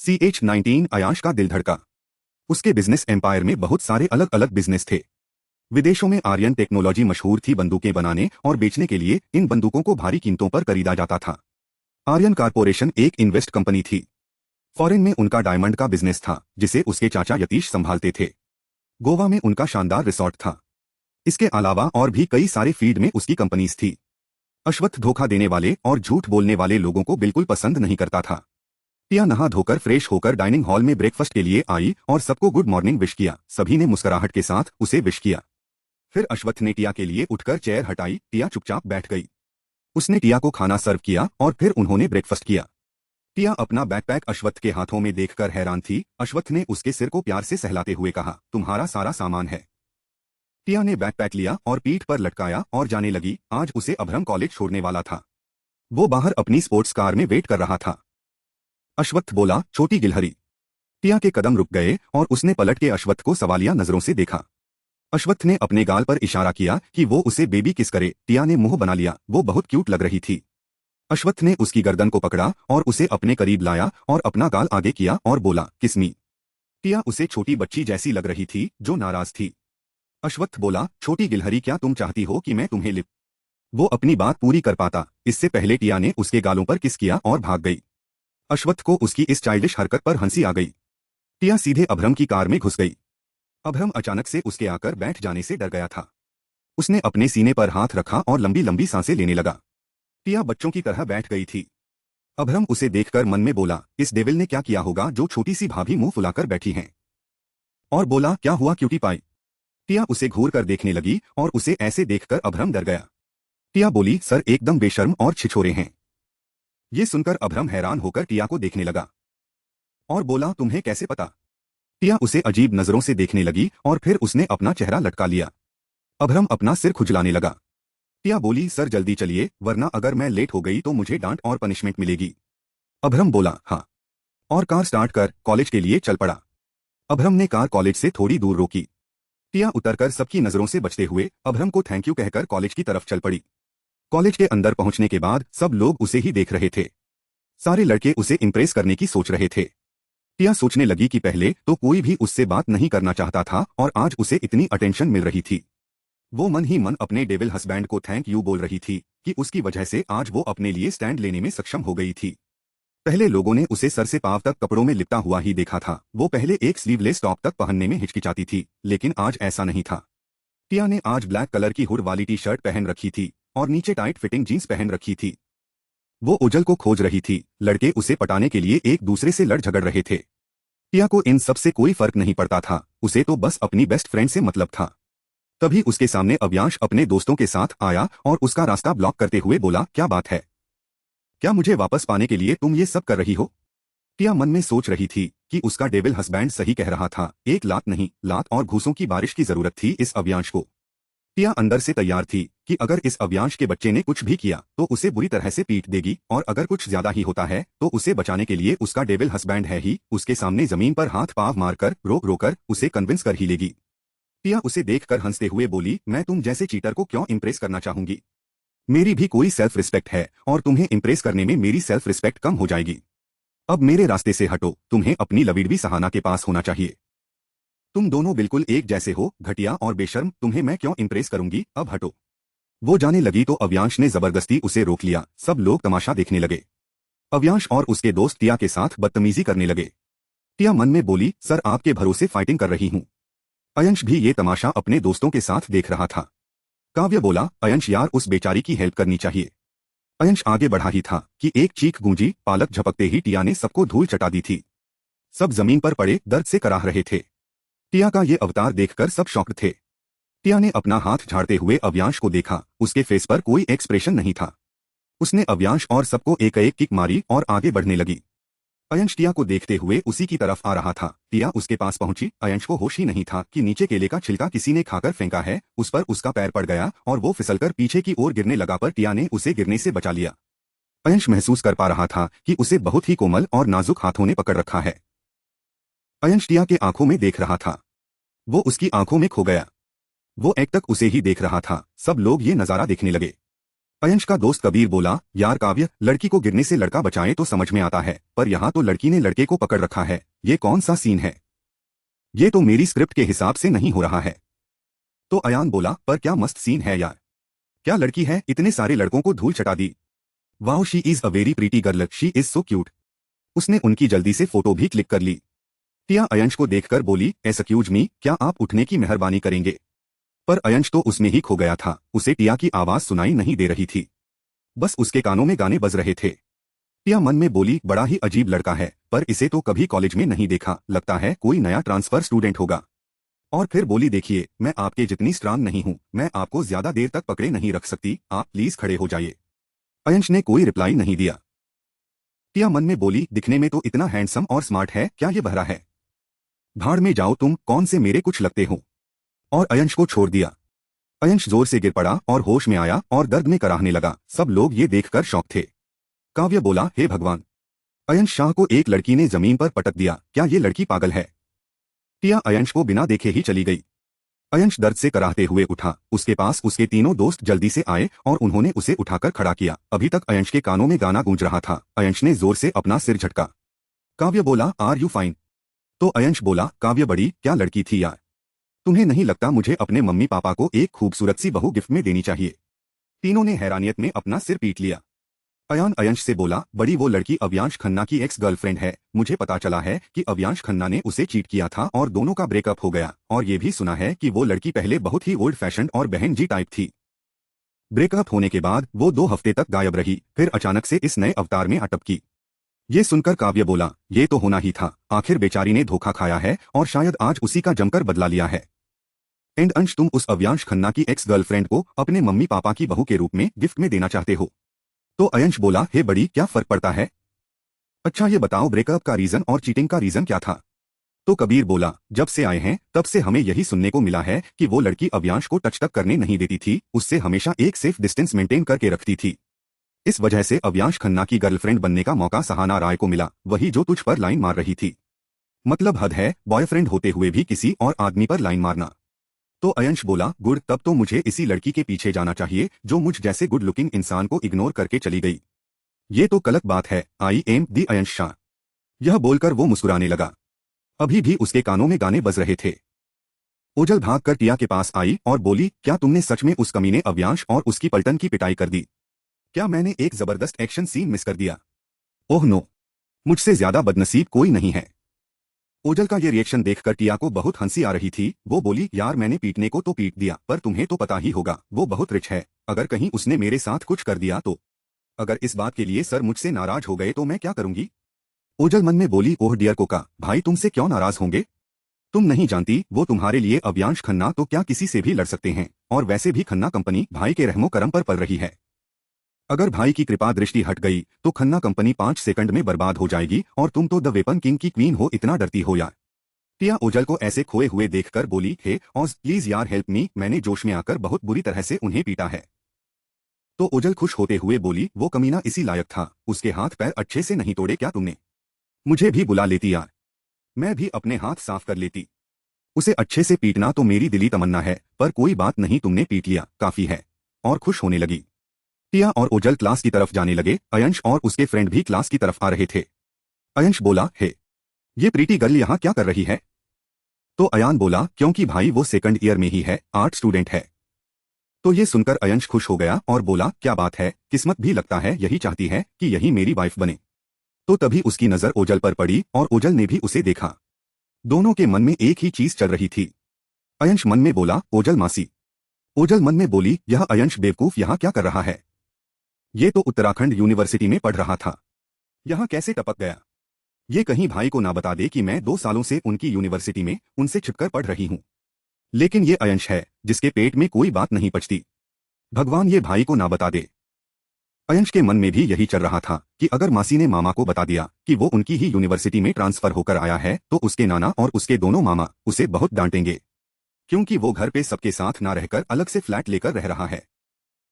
CH-19 अयाश का दिल धड़का। उसके बिजनेस एम्पायर में बहुत सारे अलग अलग बिजनेस थे। विदेशों में आर्यन टेक्नोलॉजी मशहूर थी बंदूकें बनाने और बेचने के लिए। इन बंदूकों को भारी कीमतों पर खरीदा जाता था। आर्यन कारपोरेशन एक इन्वेस्ट कंपनी थी। फॉरेन में उनका डायमंड का बिजनेस था, जिसे उसके चाचा यतीश संभालते थे। गोवा में उनका शानदार रिसॉर्ट था। इसके अलावा और भी कई सारे फील्ड में उसकी कंपनीज थी। अश्वत्थ धोखा देने वाले और झूठ बोलने वाले लोगों को बिल्कुल पसंद नहीं करता था। टिया नहा धोकर फ्रेश होकर डाइनिंग हॉल में ब्रेकफास्ट के लिए आई और सबको गुड मॉर्निंग विश किया। सभी ने मुस्कुराहट के साथ उसे विश किया। फिर अश्वत्थ ने टिया के लिए उठकर चेयर हटाई। टिया चुपचाप बैठ गई। उसने टिया को खाना सर्व किया और फिर उन्होंने ब्रेकफास्ट किया। टिया अपना बैकपैक अश्वत्थ के हाथों में देखकर हैरान थी। अश्वत्थ ने उसके सिर को प्यार से सहलाते हुए कहा, तुम्हारा सारा सामान है। टिया ने बैकपैक लिया और पीठ पर लटकाया और जाने लगी। आज उसे अभ्रम कॉलेज छोड़ने वाला था। वो बाहर अपनी स्पोर्ट्स कार में वेट कर रहा था। अश्वत्थ बोला, छोटी गिलहरी। टिया के कदम रुक गए और उसने पलट के अश्वत्थ को सवालिया नजरों से देखा। अश्वत्थ ने अपने गाल पर इशारा किया कि वो उसे बेबी किस करे। टिया ने मुंह बना लिया। वो बहुत क्यूट लग रही थी। अश्वत्थ ने उसकी गर्दन को पकड़ा और उसे अपने करीब लाया और अपना गाल आगे किया और बोला, किस मी। टिया उसे छोटी बच्ची जैसी लग रही थी जो नाराज थी। अश्वत्थ बोला, छोटी गिलहरी, क्या तुम चाहती हो कि मैं तुम्हें लिप। वो अपनी बात पूरी कर पाता इससे पहले टिया ने उसके गालों पर किस किया और भाग गई। अश्वत्थ को उसकी इस चाइल्डिश हरकत पर हंसी आ गई। टिया सीधे अभ्रम की कार में घुस गई। अभ्रम अचानक से उसके आकर बैठ जाने से डर गया था। उसने अपने सीने पर हाथ रखा और लंबी लंबी सांसें लेने लगा। टिया बच्चों की तरह बैठ गई थी। अभ्रम उसे देखकर मन में बोला, इस डेविल ने क्या किया होगा जो छोटी सी भाभी मुंह फुलाकर बैठी हैं। और बोला, क्या हुआ क्यूटी पाई। टिया उसे घूर कर देखने लगी और उसे ऐसे देखकर अभ्रम डर गया। टिया बोली, सर एकदम बेशर्म और छिछोरे हैं। ये सुनकर अभ्रम हैरान होकर टिया को देखने लगा और बोला, तुम्हें कैसे पता। टिया उसे अजीब नजरों से देखने लगी और फिर उसने अपना चेहरा लटका लिया। अभ्रम अपना सिर खुजलाने लगा। टिया बोली, सर जल्दी चलिए, वरना अगर मैं लेट हो गई तो मुझे डांट और पनिशमेंट मिलेगी। अभ्रम बोला, हाँ। और कार स्टार्ट कर कॉलेज के लिए चल पड़ा। अभ्रम ने कार कॉलेज से थोड़ी दूर रोकी। टिया उतरकर सबकी नजरों से बचते हुए अभ्रम को थैंक यू कहकर कॉलेज की तरफ चल पड़ी। कॉलेज के अंदर पहुंचने के बाद सब लोग उसे ही देख रहे थे। सारे लड़के उसे इम्प्रेस करने की सोच रहे थे। टिया सोचने लगी कि पहले तो कोई भी उससे बात नहीं करना चाहता था और आज उसे इतनी अटेंशन मिल रही थी। वो मन ही मन अपने डेविल हस्बैंड को थैंक यू बोल रही थी कि उसकी वजह से आज वो अपने लिए स्टैंड लेने में सक्षम हो गई थी। पहले लोगों ने उसे सर से पांव तक कपड़ों में लिपटा हुआ ही देखा था। वो पहले एक स्लीवलेस टॉप तक पहनने में हिचकिचाती थी, लेकिन आज ऐसा नहीं था। टिया ने आज ब्लैक कलर की हुड वाली टी शर्ट पहन रखी थी और नीचे टाइट फिटिंग जींस पहन रखी थी। वो उजल को खोज रही थी। लड़के उसे पटाने के लिए एक दूसरे से लड़ झगड़ रहे थे। टिया को इन सब से कोई फर्क नहीं पड़ता था। उसे तो बस अपनी बेस्ट फ्रेंड से मतलब था। तभी उसके सामने अव्यांश अपने दोस्तों के साथ आया और उसका रास्ता ब्लॉक करते हुए बोला, क्या बात है, क्या मुझे वापस पाने के लिए तुम ये सब कर रही हो। टिया मन में सोच रही थी कि उसका डेविल हस्बैंड सही कह रहा था। एक लात नहीं, लात और घूसों की बारिश की जरूरत थी इस अव्यांश को। टिया अंदर से तैयार थी कि अगर इस अव्यांश के बच्चे ने कुछ भी किया तो उसे बुरी तरह से पीट देगी, और अगर कुछ ज्यादा ही होता है तो उसे बचाने के लिए उसका डेविल हस्बैंड है ही उसके सामने जमीन पर हाथ पांव मारकर रोक रोकर उसे कन्विंस कर ही लेगी। टिया उसे देखकर हंसते हुए बोली, मैं तुम जैसे चीटर को क्यों इम्प्रेस करना चाहूंगी। मेरी भी कोई सेल्फ रिस्पेक्ट है और तुम्हें इम्प्रेस करने में मेरी सेल्फ रिस्पेक्ट कम हो जाएगी। अब मेरे रास्ते से हटो। तुम्हें अपनी लविडवी सहाना के पास होना चाहिए। तुम दोनों बिल्कुल एक जैसे हो, घटिया और बेशर्म। तुम्हें मैं क्यों इम्प्रेस करूंगी, अब हटो। वो जाने लगी तो अव्यांश ने जबरदस्ती उसे रोक लिया। सब लोग तमाशा देखने लगे। अव्यांश और उसके दोस्त टिया के साथ बदतमीजी करने लगे। टिया मन में बोली, सर आपके भरोसे फाइटिंग कर रही हूँ। अयंश भी ये तमाशा अपने दोस्तों के साथ देख रहा था। काव्य बोला, अयंश यार उस बेचारी की हेल्प करनी चाहिए। अयंश आगे बढ़ा ही था कि एक चीख गूंजी। पालक झपकते ही टिया ने सबको धूल चटा दी थी। सब जमीन पर पड़े दर्द से कराह रहे थे। टिया का ये अवतार देखकर सब शॉक्ड थे। टिया ने अपना हाथ झाड़ते हुए अव्यांश को देखा। उसके फेस पर कोई एक्सप्रेशन नहीं था। उसने अव्यांश और सबको एक एक किक मारी और आगे बढ़ने लगी। अयंश टिया को देखते हुए उसी की तरफ आ रहा था। टिया उसके पास पहुंची। अयंश को होश ही नहीं था कि नीचे केले का छिलका किसी ने खाकर फेंका है। उस पर उसका पैर पड़ गया और वो फिसलकर पीछे की ओर गिरने लगा, पर टिया ने उसे गिरने से बचा लिया। अयंश महसूस कर पा रहा था कि उसे बहुत ही कोमल और नाजुक हाथों ने पकड़ रखा है। अयंश टिया के आंखों में देख रहा था। वो उसकी आंखों में खो गया। वो एक तक उसे ही देख रहा था। सब लोग ये नजारा देखने लगे। अयंश का दोस्त कबीर बोला, यार काव्य, लड़की को गिरने से लड़का बचाए तो समझ में आता है, पर यहाँ तो लड़की ने लड़के को पकड़ रखा है। ये कौन सा सीन है? ये तो मेरी स्क्रिप्ट के हिसाब से नहीं हो रहा है। तो अयान बोला, पर क्या मस्त सीन है यार। क्या लड़की है, इतने सारे लड़कों को धूल चटा दी। Wow, she is a very pretty girl, she is so cute. उसने उनकी जल्दी से फोटो भी क्लिक कर ली। टिया अयंश को देखकर बोली, एक्सक्यूज मी, क्या आप उठने की मेहरबानी करेंगे? पर अयंश तो उसमें ही खो गया था, उसे टिया की आवाज सुनाई नहीं दे रही थी। बस उसके कानों में गाने बज रहे थे। टिया मन में बोली, बड़ा ही अजीब लड़का है, पर इसे तो कभी कॉलेज में नहीं देखा, लगता है कोई नया ट्रांसफर स्टूडेंट होगा। और फिर बोली, देखिए, मैं आपके जितनी स्ट्रांग नहीं हूं, मैं आपको ज्यादा देर तक पकड़े नहीं रख सकती, आप प्लीज खड़े हो जाइए। अयंश ने कोई रिप्लाई नहीं दिया। टिया मन में बोली, दिखने में तो इतना हैंडसम और स्मार्ट है, क्या ये बहरा है? भाड़ में जाओ तुम, कौन से मेरे कुछ लगते हो। और अयंश को छोड़ दिया। अयंश जोर से गिर पड़ा और होश में आया और दर्द में कराहने लगा। सब लोग ये देखकर शॉक थे। काव्य बोला, हे भगवान, अयंश शाह को एक लड़की ने जमीन पर पटक दिया, क्या ये लड़की पागल है? टिया अयंश को बिना देखे ही चली गई। अयंश दर्द से कराहते हुए उठा। उसके पास उसके तीनों दोस्त जल्दी से आए और उन्होंने उसे उठाकर खड़ा किया। अभी तक अयंश के कानों में गाना गूंज रहा था। अयंश ने जोर से अपना सिर झटका। काव्य बोला, आर यू फाइन? तो अयंश बोला, काव्य बड़ी क्या लड़की थी यार। तुम्हें नहीं लगता मुझे अपने मम्मी पापा को एक खूबसूरत सी बहू गिफ्ट में देनी चाहिए? तीनों ने हैरानियत में अपना सिर पीट लिया। अयान अयंश से बोला, बड़ी वो लड़की अव्यांश खन्ना की एक्स गर्लफ्रेंड है। मुझे पता चला है कि अव्यांश खन्ना ने उसे चीट किया था और दोनों का ब्रेकअप हो गया। और ये भी सुना है कि वो लड़की पहले बहुत ही ओल्ड फैशन और बहन जी टाइप थी। ब्रेकअप होने के बाद वो 2 हफ्ते तक गायब रही, फिर अचानक से इस नए अवतार में अटपकी। ये सुनकर काव्य बोला, ये तो होना ही था, आखिर बेचारी ने धोखा खाया है और शायद आज उसी का जमकर बदला लिया है। एंड अंश, तुम उस अव्यांश खन्ना की एक्स गर्लफ्रेंड को अपने मम्मी पापा की बहू के रूप में गिफ्ट में देना चाहते हो? तो अयंश बोला, हे बड़ी, क्या फर्क पड़ता है? अच्छा ये बताओ, ब्रेकअप का रीजन और चीटिंग का रीजन क्या था? तो कबीर बोला, जब से आए हैं तब से हमें यही सुनने को मिला है कि वो लड़की अव्यांश को टच तक करने नहीं देती थी, उससे हमेशा एक सेफ डिस्टेंस मेंटेन करके रखती थी। इस वजह से अव्यांश खन्ना की गर्लफ्रेंड बनने का मौका सहाना राय को मिला, वही जो तुझ पर लाइन मार रही थी। मतलब हद है, बॉयफ्रेंड होते हुए भी किसी और आदमी पर लाइन मारना। तो अयंश बोला, गुड, तब तो मुझे इसी लड़की के पीछे जाना चाहिए जो मुझ जैसे गुड लुकिंग इंसान को इग्नोर करके चली गई। ये तो गलत बात है। I am the अयंश Shah. यह बोलकर वो मुस्कुराने लगा। अभी भी उसके कानों में गाने बज रहे थे। ओझल भागकर टिया के पास आई और बोली, क्या तुमने सच में उस कमीने अव्यांश और उसकी पलटन की पिटाई कर दी? क्या मैंने एक जबरदस्त एक्शन सीन मिस कर दिया? ओह नो, मुझसे ज्यादा बदनसीब कोई नहीं है। ओझल का ये रिएक्शन देखकर टिया को बहुत हंसी आ रही थी। वो बोली, यार मैंने पीटने को तो पीट दिया, पर तुम्हें तो पता ही होगा वो बहुत रिच है, अगर कहीं उसने मेरे साथ कुछ कर दिया तो। अगर इस बात के लिए सर मुझसे नाराज हो गए तो मैं क्या करूंगी? ओझल मन में बोली, ओह डियर कोका, भाई तुमसे क्यों नाराज होंगे? तुम नहीं जानती, वो तुम्हारे लिए अव्यांश खन्ना तो क्या किसी से भी लड़ सकते हैं, और वैसे भी खन्ना कंपनी भाई के रहमो करम पर पल रही है। अगर भाई की कृपा दृष्टि हट गई तो खन्ना कंपनी 5 सेकंड में बर्बाद हो जाएगी, और तुम तो द वेपन किंग की क्वीन हो, इतना डरती हो यार। टिया ओझल को ऐसे खोए हुए देखकर बोली, हे ऑज प्लीज यार हेल्प मी, मैंने जोश में आकर बहुत बुरी तरह से उन्हें पीटा है। तो ओझल खुश होते हुए बोली, वो कमीना इसी लायक था, उसके हाथ पैर अच्छे से नहीं तोड़े क्या तुमने? मुझे भी बुला लेती यार, मैं भी अपने हाथ साफ कर लेती। उसे अच्छे से पीटना तो मेरी दिली तमन्ना है, पर कोई बात नहीं, तुमने पीट लिया, काफी है। और खुश होने लगी। टिया और ओझल क्लास की तरफ जाने लगे। अयंश और उसके फ्रेंड भी क्लास की तरफ आ रहे थे। अयंश बोला, हे, ये प्रीटी गर्ल यहाँ क्या कर रही है? तो अयान बोला, क्योंकि भाई वो सेकंड ईयर में ही है, आर्ट स्टूडेंट है। तो ये सुनकर अयंश खुश हो गया और बोला, क्या बात है, किस्मत भी लगता है यही चाहती है कि यही मेरी वाइफ बने। तो तभी उसकी नजर ओझल पर पड़ी और ओझल ने भी उसे देखा। दोनों के मन में एक ही चीज चल रही थी। अयंश मन में बोला, ओझल मासी। ओझल मन में बोली, यह अयंश बेवकूफ यहाँ क्या कर रहा है? ये तो उत्तराखंड यूनिवर्सिटी में पढ़ रहा था, यहाँ कैसे टपक गया? ये कहीं भाई को ना बता दे कि मैं 2 सालों से उनकी यूनिवर्सिटी में उनसे छिपकर पढ़ रही हूँ। लेकिन ये अयंश है जिसके पेट में कोई बात नहीं पचती। भगवान ये भाई को ना बता दे। अयंश के मन में भी यही चल रहा था कि अगर मासी ने मामा को बता दिया कि वो उनकी ही यूनिवर्सिटी में ट्रांसफर होकर आया है तो उसके नाना और उसके दोनों मामा उसे बहुत डांटेंगे, क्योंकि वो घर पे सबके साथ ना रहकर अलग से फ्लैट लेकर रह रहा है।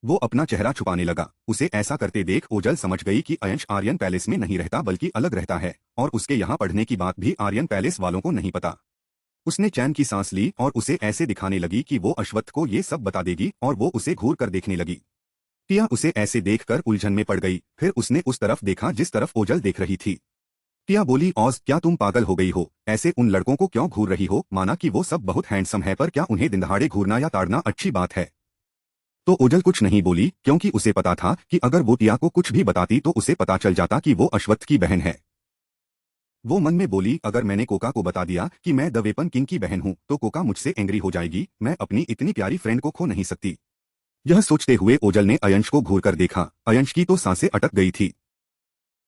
वो अपना चेहरा छुपाने लगा। उसे ऐसा करते देख ओझल समझ गई कि अयंश आर्यन पैलेस में नहीं रहता बल्कि अलग रहता है, और उसके यहाँ पढ़ने की बात भी आर्यन पैलेस वालों को नहीं पता। उसने चैन की सांस ली और उसे ऐसे दिखाने लगी कि वो अश्वत्थ को ये सब बता देगी, और वो उसे घूर कर देखने लगी। टिया उसे ऐसे देखकर उलझन में पड़ गई। फिर उसने उस तरफ देखा जिस तरफ ओजल देख रही थी। टिया बोली, ऑज, क्या तुम पागल हो गई हो? ऐसे उन लड़कों को क्यों घूर रही हो? माना कि वो सब बहुत हैंडसम है, पर क्या उन्हें दिन दहाड़े घूरना या ताड़ना अच्छी बात है? तो ओजल कुछ नहीं बोली, क्योंकि उसे पता था कि अगर वो टिया को कुछ भी बताती तो उसे पता चल जाता कि वो अश्वत्थ की बहन है। वो मन में बोली, अगर मैंने कोका को बता दिया कि मैं द वेपन किंग की बहन हूं तो कोका मुझसे एंग्री हो जाएगी। मैं अपनी इतनी प्यारी फ्रेंड को खो नहीं सकती। यह सोचते हुए ओजल ने अयंश को घूर कर देखा। अयंश की तो सांसें अटक गई थी।